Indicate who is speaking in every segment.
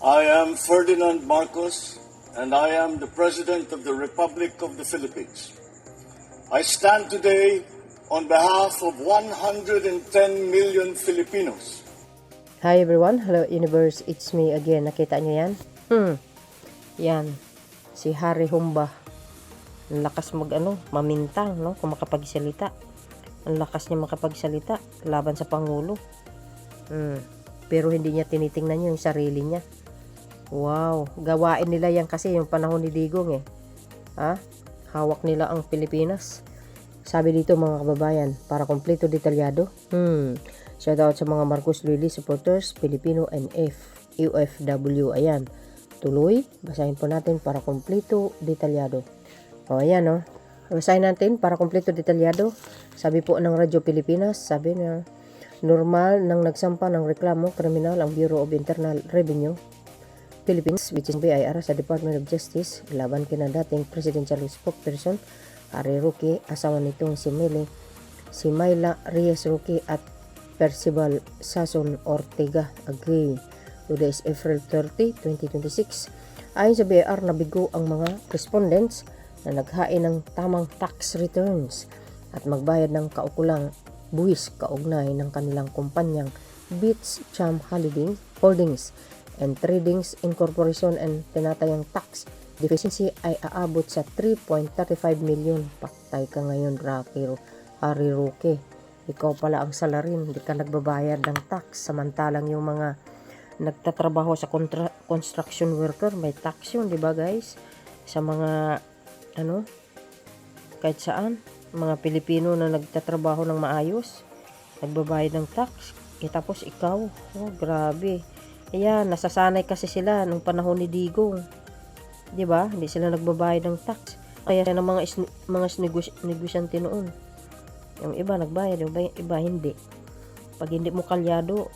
Speaker 1: I am Ferdinand Marcos, and I am the President of the Republic of the Philippines. I stand today on behalf of 110 million Filipinos.
Speaker 2: Hi everyone, hello universe, it's me again. Nakita nyo yan? Yan, si Harry Humba. Ang lakas mamintang, no? Kung makapagsalita. Ang lakas niya makapagsalita laban sa Pangulo. Pero hindi niya tinitingnan yung sarili niya. Wow, gawain nila yan kasi yung panahon ni Digong hawak nila ang Pilipinas. Sabi dito mga kababayan, para kompleto detalyado. Shout out sa mga Marcos Lili supporters, Filipino and UFW. Ayan, tuloy, basahin po natin para kompleto detalyado. Ayan basahin natin para kompleto detalyado. Sabi po ng Radyo Pilipinas, sabi na normal nang nagsampa ng reklamo kriminal ang Bureau of Internal Revenue Philippines, which is BIR, sa Department of Justice laban kina dating presidential spokesperson Harry Roque, asawa nitong si Myla Reyes Roque at Percival Sason Ortega. Agree. Today is April 30, 2026. Ayon sa BIR, nabigo ang mga respondents na naghain ng tamang tax returns at magbayad ng kaukulang buwis kaugnay ng kanilang kumpanyang Beach Cham Holdings and Tradings Incorporation, and tinatayang tax deficiency ay aabot sa 3.35 million. Paktay ka ngayon, Harry Roque. Ikaw pala ang salarin, hindi ka nagbabayad ng tax. Samantalang yung mga nagtatrabaho sa construction worker, may tax yun, di ba guys? Sa mga, kahit saan, mga Pilipino na nagtatrabaho ng maayos, nagbabayad ng tax. Tapos ikaw, grabe. Ayan, nasasanay kasi sila nung panahon ni Digong. 'Di ba? Hindi sila nagbabayad ng tax. Kaya ng mga negosyante noon. Yung iba nagbayad, yung iba hindi. Pag hindi mo kalyado,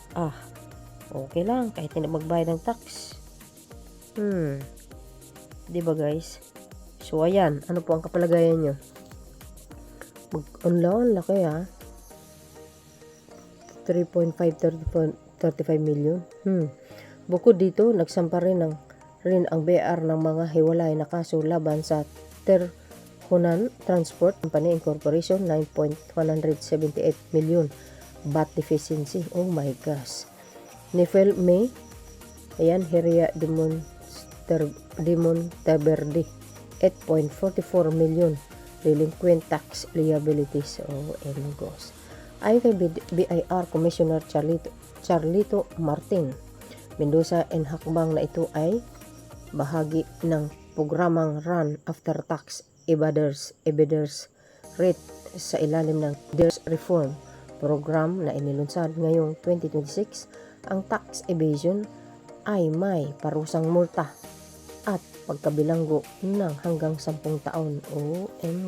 Speaker 2: okay lang kahit hindi magbayad ng tax. 'Di ba guys? So ayan, ano po ang kapalagayan nyo? Mag-online laki 3.535 million. Bukod dito, nagsampa rin ang BIR ng mga hiwalay na kaso laban sa Terhunan Transport Company Incorporation, 9.178 million VAT deficiency. Oh my gosh. Nifel May, ayan, Heria Demonteverde, 8.44 million delinquent tax liabilities. Oh my gosh. Ayon kay BIR Commissioner Charlito Martin Mendoza, and hakbang na ito ay bahagi ng programang Run After Tax Evaders Rate sa ilalim ng DERS Reform Program na inilunsad ngayong 2026. Ang tax evasion ay may parusang multa at pagkabilanggo ng hanggang 10 taon.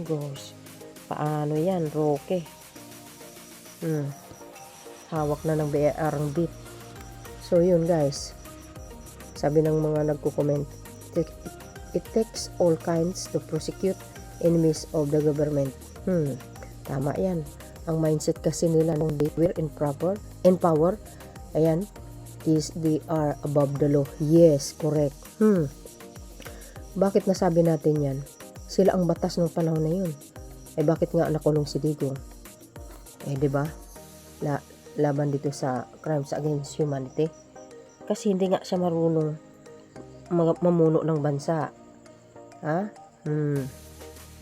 Speaker 2: Gosh. Paano yan, Roque? Hawak na ng BIR ang beat. So yun guys, sabi ng mga nagko-comment, it takes all kinds to prosecute enemies of the government. Tama yan. Ang mindset kasi nila nung they were in power, ayan, is they are above the law. Yes, correct. Bakit nasabi natin yan? Sila ang batas ng panahon na yun. Bakit nga nakulong si Digong? Diba? Laban dito sa crimes against humanity. Kasi hindi nga siya marunong mamuno ng bansa.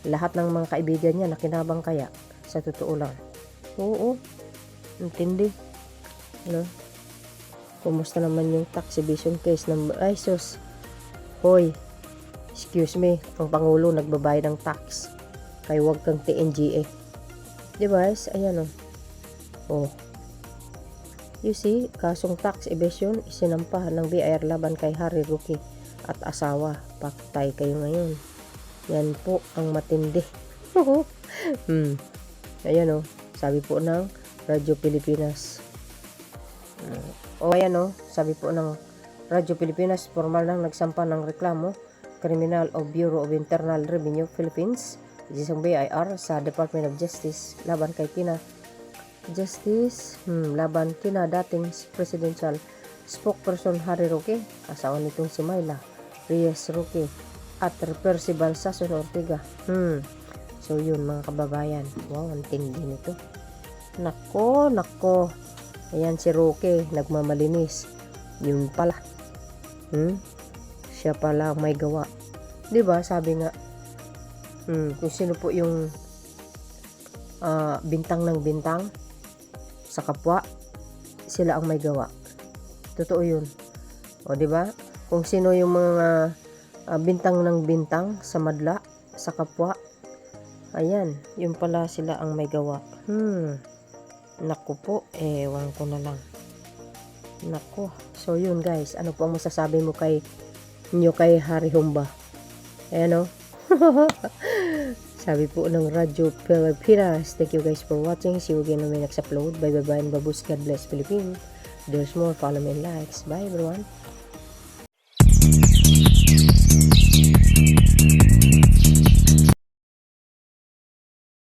Speaker 2: Lahat ng mga kaibigan niya nakinabang kaya, sa totoo lang. Oo, intindi. Kumusta naman yung tax evasion case ng sus? Hoy, excuse me, ang Pangulo nagbabayad ng tax. Kaya huwag kang TNGA. Diba guys? Ayan you see, kasong tax evasion isinampa ng BIR laban kay Harry Roque at asawa. Paktay kayo ngayon. Yan po ang matindi. Ayan sabi po ng Radyo Pilipinas. Sabi po ng Radyo Pilipinas, formal nang nagsampa ng reklamo kriminal o Bureau of Internal Revenue Philippines, isang BIR sa Department of Justice laban kay dating presidential spokesperson Harry Roque, asawa nitong si Myla Reyes Roque, at Percival Sason Ortega. So yun mga kababayan, wow, ang tindi nito. Nako. Ayan si Roque, nagmamalinis. Yun pala. Siya pala ang may gawa. 'Di ba? Sabi nga, kung sino po yung bintang ng bintang sa kapwa, sila ang may gawa. Totoo yun. O 'di ba? Kung sino yung mga bintang ng bintang sa madla, sa kapwa, ayan, yun pala sila ang may gawa. Naku po, ewan ko na lang. Naku. So yun guys, ano po ang masasabi mo kay Harry Humba? Ayan o. Sabi po ng Radyo Pilipinas, thank you guys for watching. See you again on my next upload. Bye bye and babus. God bless Philippines. There's more. Follow me and likes. Bye everyone.